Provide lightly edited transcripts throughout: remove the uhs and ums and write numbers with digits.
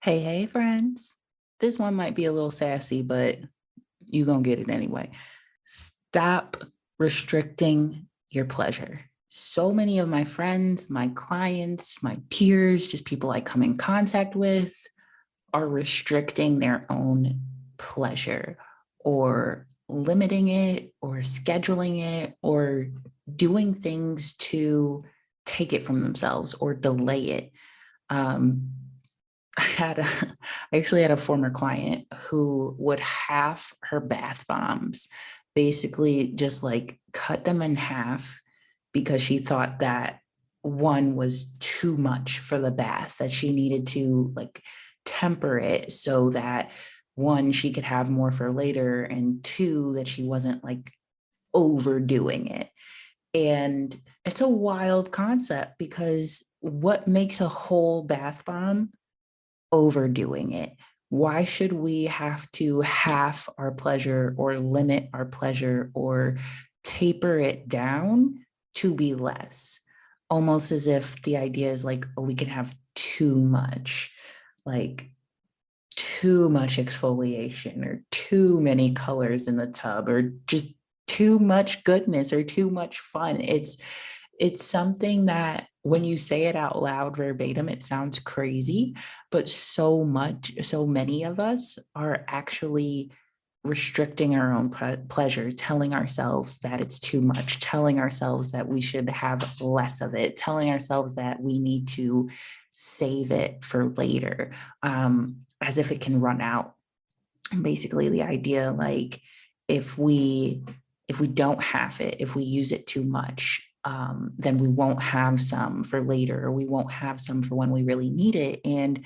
Hey, hey, friends. This one might be a little sassy, but you're going to get it anyway. Stop restricting your pleasure. So many of my friends, my clients, my peers, just people I come in contact with are restricting their own pleasure or limiting it or scheduling it or doing things to take it from themselves or delay it. Um, I actually had a former client who would half her bath bombs, basically just like cut them in half because she thought that one was too much for the bath, that she needed to like temper it so that one, she could have more for later, and two, that she wasn't like overdoing it. And it's a wild concept because what makes a whole bath bomb? Overdoing it. Why should we have to half our pleasure or limit our pleasure or taper it down to be less? Almost as if the idea is like, oh, we can have too much, like too much exfoliation or too many colors in the tub or just too much goodness or too much fun. It's something that when you say it out loud verbatim, it sounds crazy, but so many of us are actually restricting our own pleasure, telling ourselves that it's too much, telling ourselves that we should have less of it, telling ourselves that we need to save it for later, as if it can run out. Basically, the idea like if we if we don't have it, if we use it too much, then we won't have some for later, or we won't have some for when we really need it. And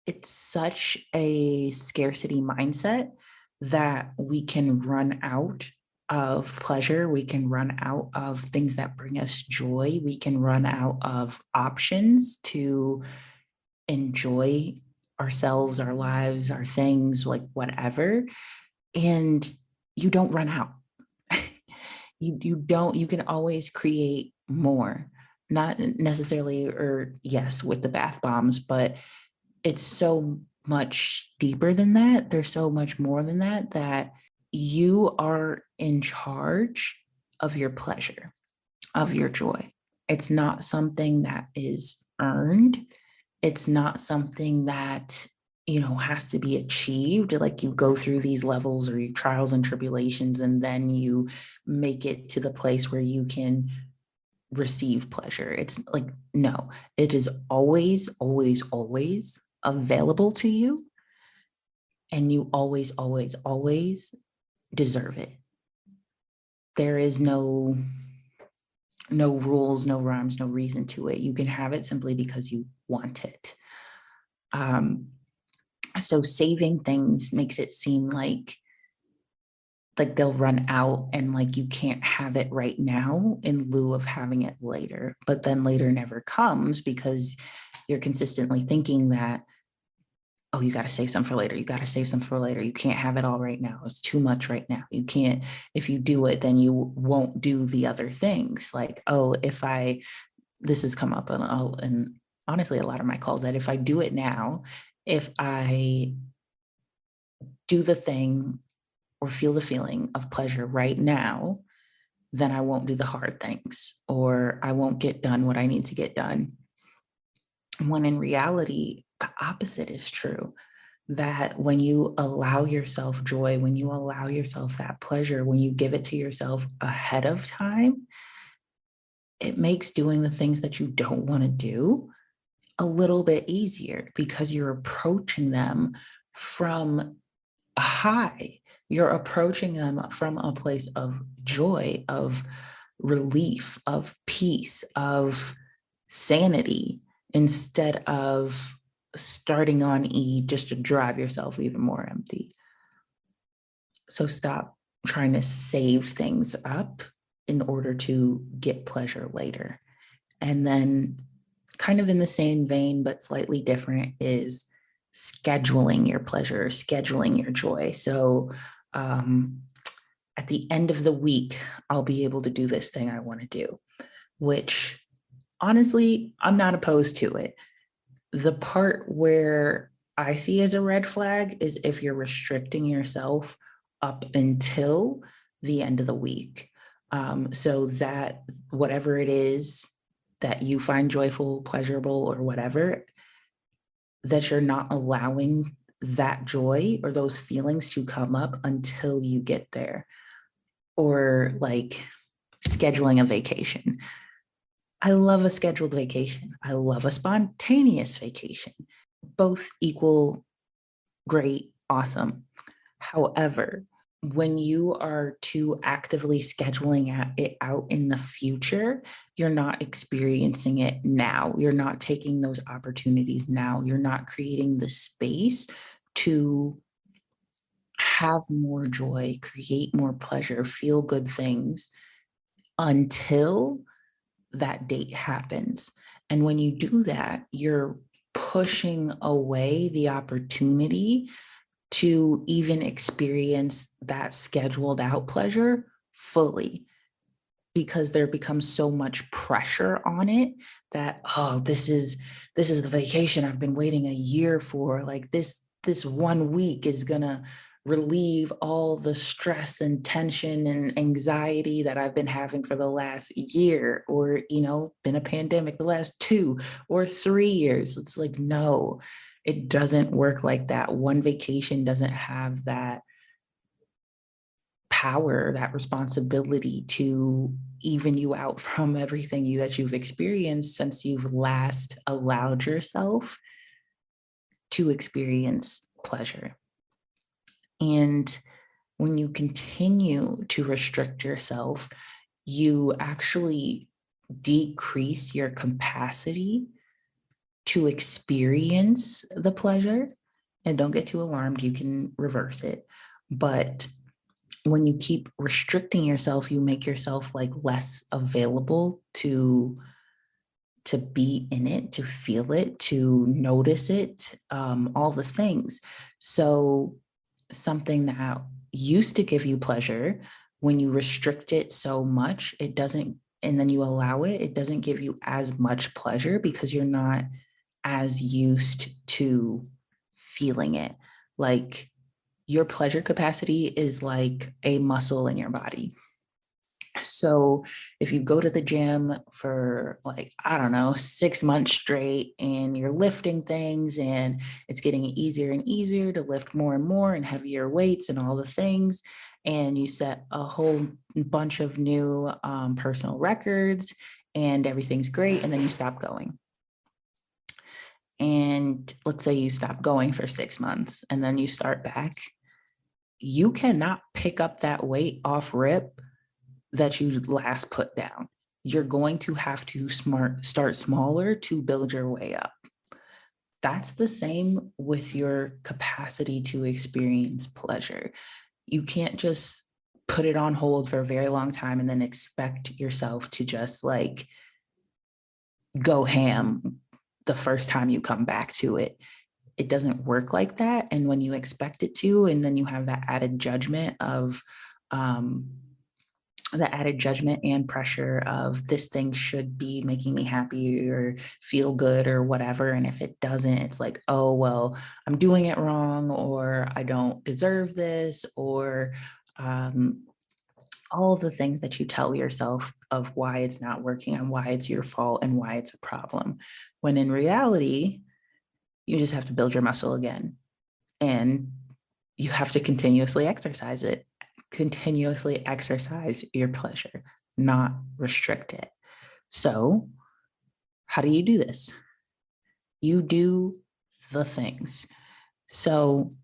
it's such a scarcity mindset that we can run out of pleasure. We can run out of things that bring us joy. We can run out of options to enjoy ourselves, our lives, our things, like whatever. And you don't run out. You don't, you can always create more. Not necessarily, or yes, with the bath bombs, but it's so much deeper than that. There's so much more than that, that you are in charge of your pleasure, of your joy. It's not something that is earned. It's not something that, has to be achieved. Like you go through these levels or you trials and tribulations, and then you make it to the place where you can receive pleasure. It's like, no, it is always, always, always available to you. And you always, always, always deserve it. There is no rules, no rhymes, no reason to it. You can have it simply because you want it. So saving things makes it seem like they'll run out and like you can't have it right now in lieu of having it later. But then later never comes because you're consistently thinking that, oh, you got to save some for later. You got to save some for later. You can't have it all right now. It's too much right now. You can't, if you do it, then you won't do the other things. Like, oh, this has come up and honestly, a lot of my calls, that if I do it now, if I do the thing or feel the feeling of pleasure right now, then I won't do the hard things or I won't get done what I need to get done. When in reality, the opposite is true. That when you allow yourself joy, when you allow yourself that pleasure, when you give it to yourself ahead of time, it makes doing the things that you don't want to do a little bit easier because you're approaching them from a high. You're approaching them from a place of joy, of relief, of peace, of sanity, instead of starting on E just to drive yourself even more empty. So stop trying to save things up in order to get pleasure later. And then, kind of in the same vein, but slightly different, is scheduling your pleasure, scheduling your joy. So, at the end of the week, I'll be able to do this thing I want to do, which honestly, I'm not opposed to it. The part where I see as a red flag is if you're restricting yourself up until the end of the week. So that whatever it is that you find joyful, pleasurable, or whatever, that you're not allowing that joy or those feelings to come up until you get there. Or like scheduling a vacation. I love a scheduled vacation. I love a spontaneous vacation. Both equal great, awesome. However, when you are too actively scheduling it out in the future, you're not experiencing it now. You're not taking those opportunities now. You're not creating the space to have more joy, create more pleasure, feel good things until that date happens. And when you do that, you're pushing away the opportunity to even experience that scheduled out pleasure fully, because there becomes so much pressure on it that, oh, this is the vacation I've been waiting a year for. Like this 1 week is gonna relieve all the stress and tension and anxiety that I've been having for the last year, or been a pandemic the last 2 or 3 years. It's like, no, it doesn't work like that. One vacation doesn't have that power, that responsibility to even you out from everything that you've experienced since you've last allowed yourself to experience pleasure. And when you continue to restrict yourself, you actually decrease your capacity to experience the pleasure. And don't get too alarmed, you can reverse it. But when you keep restricting yourself, you make yourself like less available to be in it, to feel it, to notice it, all the things. So something that used to give you pleasure, when you restrict it so much, it doesn't, and then you allow it, it doesn't give you as much pleasure because you're not as used to feeling it. Like, your pleasure capacity is like a muscle in your body. So if you go to the gym for like, I don't know, 6 months straight and you're lifting things and it's getting easier and easier to lift more and more and heavier weights and all the things, and you set a whole bunch of new personal records and everything's great, and then you stop going. And let's say you stop going for 6 months and then you start back, you cannot pick up that weight off rip that you last put down. You're going to have to start smaller to build your way up. That's the same with your capacity to experience pleasure. You can't just put it on hold for a very long time and then expect yourself to just like go ham the first time you come back to it. It doesn't work like that. And when you expect it to, and then you have that added judgment of and pressure of this thing should be making me happy or feel good or whatever. And if it doesn't, it's like, oh, well, I'm doing it wrong, or I don't deserve this, or all the things that you tell yourself of why it's not working and why it's your fault and why it's a problem. When in reality, you just have to build your muscle again. And you have to continuously exercise it. Continuously exercise your pleasure, not restrict it. So, how do you do this? You do the things. So,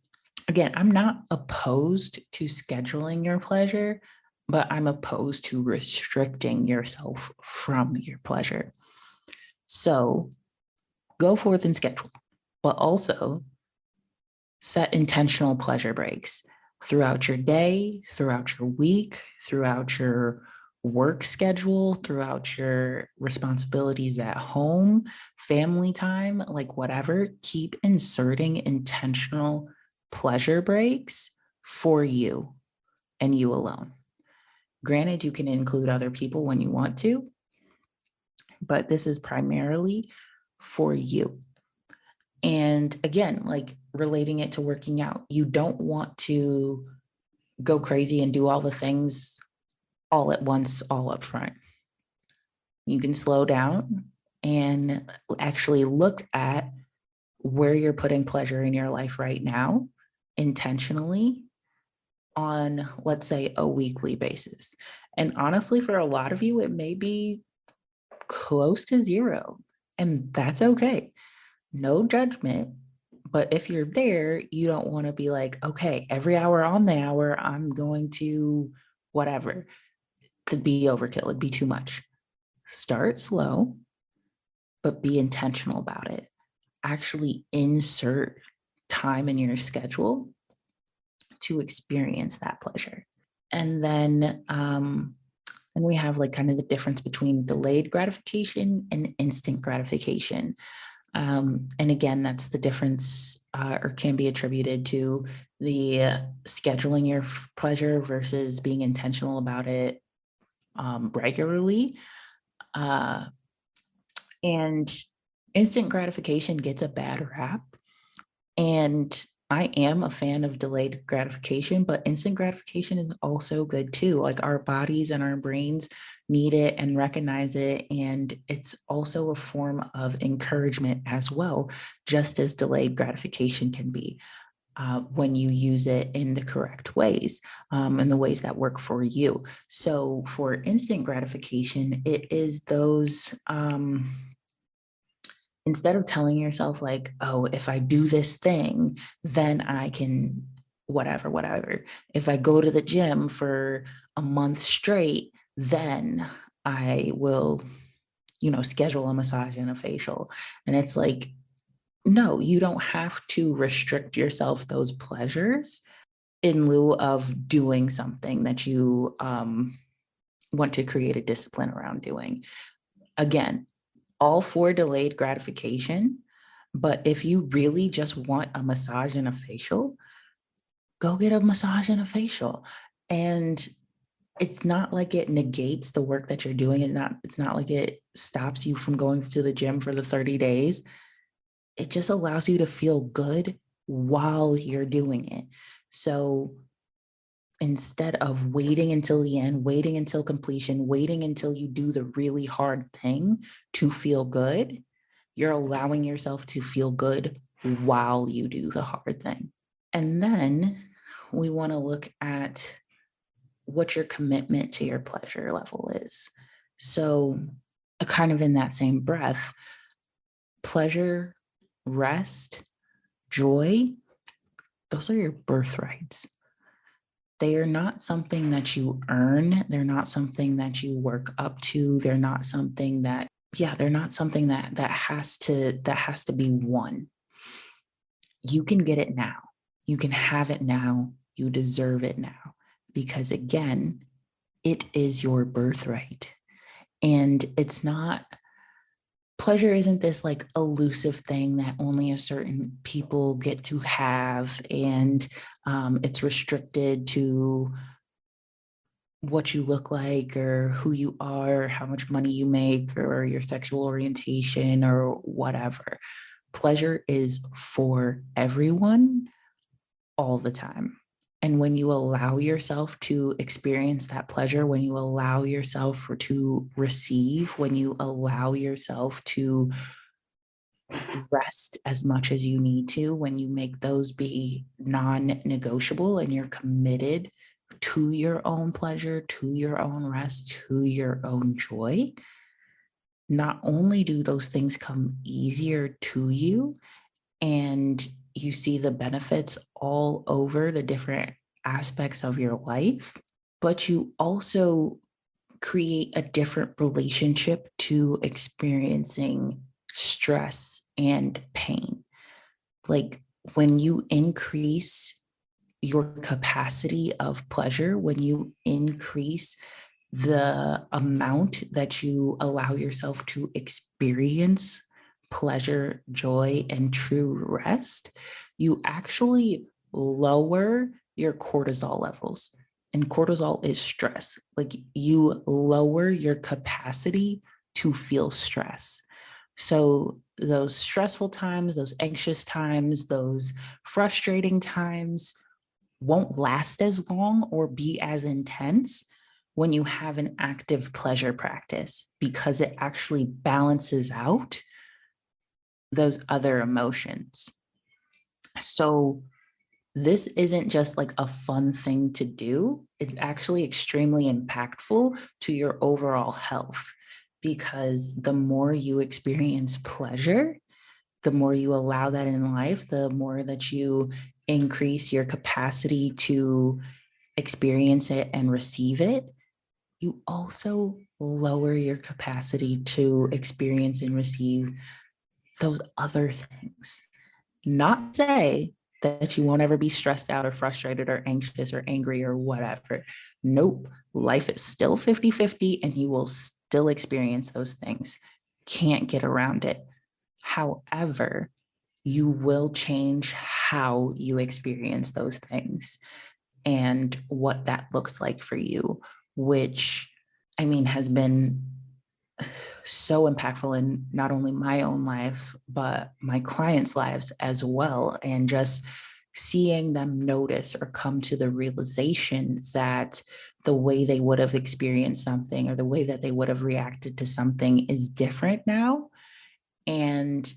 again, I'm not opposed to scheduling your pleasure, but I'm opposed to restricting yourself from your pleasure. So, go forth and schedule, but also set intentional pleasure breaks throughout your day, throughout your week, throughout your work schedule, throughout your responsibilities at home, family time, like whatever. Keep inserting intentional pleasure breaks for you and you alone. Granted, you can include other people when you want to, but this is primarily for you. And again, like relating it to working out, you don't want to go crazy and do all the things all at once, all up front. You can slow down and actually look at where you're putting pleasure in your life right now intentionally on, let's say, a weekly basis. And honestly, for a lot of you, it may be close to zero, and that's okay. No judgment. But if you're there, you don't want to be like, okay, every hour on the hour, I'm going to whatever. Could be overkill, it'd be too much. Start slow, but be intentional about it. Actually insert time in your schedule to experience that pleasure. And then and we have like kind of the difference between delayed gratification and instant gratification. And again, that's the difference or can be attributed to the scheduling your pleasure versus being intentional about it regularly. And instant gratification gets a bad rap. And I am a fan of delayed gratification, but instant gratification is also good too. Like our bodies and our brains need it and recognize it. And it's also a form of encouragement as well, just as delayed gratification can be when you use it in the correct ways and the ways that work for you. So for instant gratification, it is those. Instead of telling yourself like, oh, if I do this thing, then I can whatever, whatever. If I go to the gym for a month straight, then I will, schedule a massage and a facial. And it's like, no, you don't have to restrict yourself those pleasures in lieu of doing something that you want to create a discipline around doing. Again, all for delayed gratification. But if you really just want a massage and a facial, go get a massage and a facial. And it's not like it negates the work that you're doing. It's not like it stops you from going to the gym for the 30 days. It just allows you to feel good while you're doing it. So instead of waiting until the end, waiting until completion, waiting until you do the really hard thing to feel good, you're allowing yourself to feel good while you do the hard thing. And then we want to look at what your commitment to your pleasure level is. So, kind of in that same breath, pleasure, rest, joy, those are your birthrights. They are not something that you earn. They're not something that you work up to. They're not something that, they're not something that has to be won. You can get it now. You can have it now. You deserve it now. Because again, it is your birthright. And it's not, pleasure isn't this like elusive thing that only a certain people get to have. And it's restricted to what you look like or who you are, or how much money you make, or your sexual orientation, or whatever. Pleasure is for everyone all the time. And when you allow yourself to experience that pleasure, when you allow yourself to receive, when you allow yourself to rest as much as you need to, when you make those be non-negotiable and you're committed to your own pleasure, to your own rest, to your own joy, not only do those things come easier to you and you see the benefits all over the different aspects of your life, but you also create a different relationship to experiencing stress and pain. Like when you increase your capacity of pleasure, when you increase the amount that you allow yourself to experience pleasure, joy, and true rest, you actually lower your cortisol levels. And cortisol is stress. Like you lower your capacity to feel stress. So those stressful times, those anxious times, those frustrating times won't last as long or be as intense when you have an active pleasure practice, because it actually balances out those other emotions. So this isn't just like a fun thing to do. It's actually extremely impactful to your overall health, because the more you experience pleasure, the more you allow that in life, the more that you increase your capacity to experience it and receive it, you also lower your capacity to experience and receive those other things. Not to say that you won't ever be stressed out or frustrated or anxious or angry or whatever. Nope. Life is still 50-50 and you will still experience those things. Can't get around it. However, you will change how you experience those things and what that looks like for you, which I mean has been so impactful in not only my own life, but my clients' lives as well. And just seeing them notice or come to the realization that the way they would have experienced something or the way that they would have reacted to something is different now. And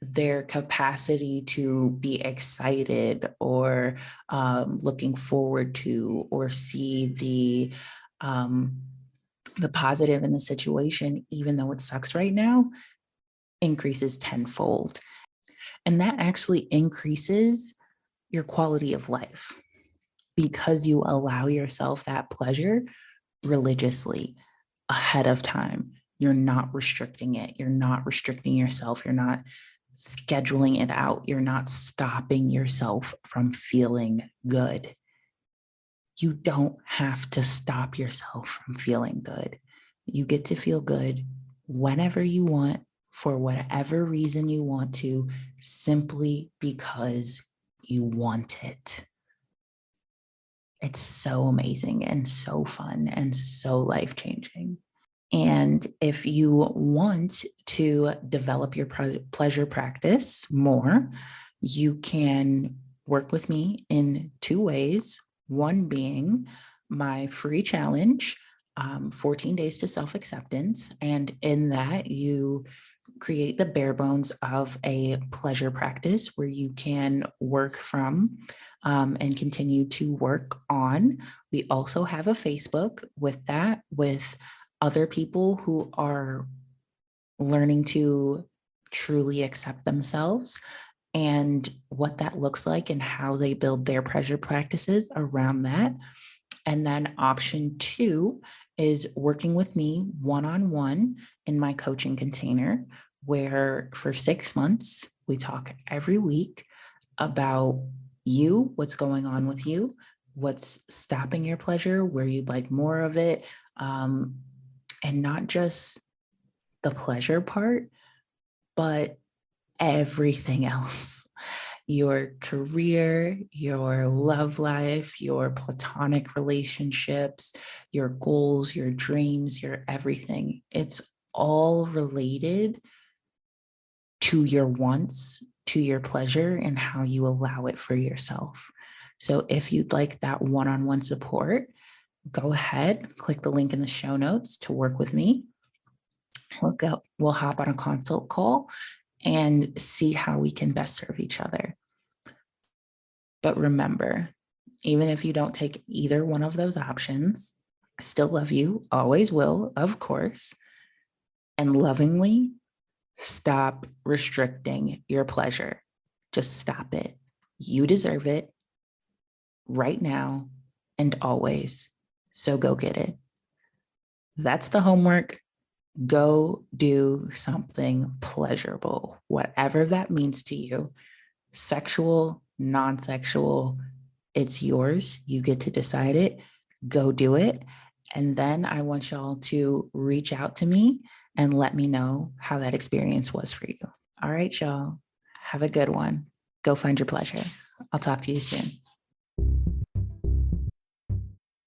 their capacity to be excited or looking forward to or see the positive in the situation, even though it sucks right now, increases tenfold. And that actually increases your quality of life because you allow yourself that pleasure religiously ahead of time. You're not restricting it. You're not restricting yourself. You're not scheduling it out. You're not stopping yourself from feeling good. You don't have to stop yourself from feeling good. You get to feel good whenever you want, for whatever reason you want to, simply because you want it. It's so amazing and so fun and so life-changing. And if you want to develop your pleasure practice more, you can work with me in 2 ways. One being my free challenge, 14 days to self-acceptance. And in that, you create the bare bones of a pleasure practice where you can work from and continue to work on. We also have a Facebook with that, with other people who are learning to truly accept themselves and what that looks like and how they build their pleasure practices around that. And then option 2 is working with me one-on-one in my coaching container, where for 6 months, we talk every week about you, what's going on with you, what's stopping your pleasure, where you'd like more of it, and not just the pleasure part, but everything else. Your career, your love life, your platonic relationships, your goals, your dreams, your everything. It's all related to your wants, to your pleasure, and how you allow it for yourself. So if you'd like that one-on-one support, go ahead, click the link in the show notes to work with me. We'll hop on a consult call and see how we can best serve each other. But remember, even if you don't take either one of those options, I still love you, always will, of course. And lovingly, stop restricting your pleasure. Just stop it. You deserve it right now and always. So go get it. That's the homework. Go do something pleasurable, whatever that means to you. Sexual, non-sexual, it's yours. You get to decide it. Go do it. And then I want y'all to reach out to me and let me know how that experience was for you. All right, y'all. Have a good one. Go find your pleasure. I'll talk to you soon.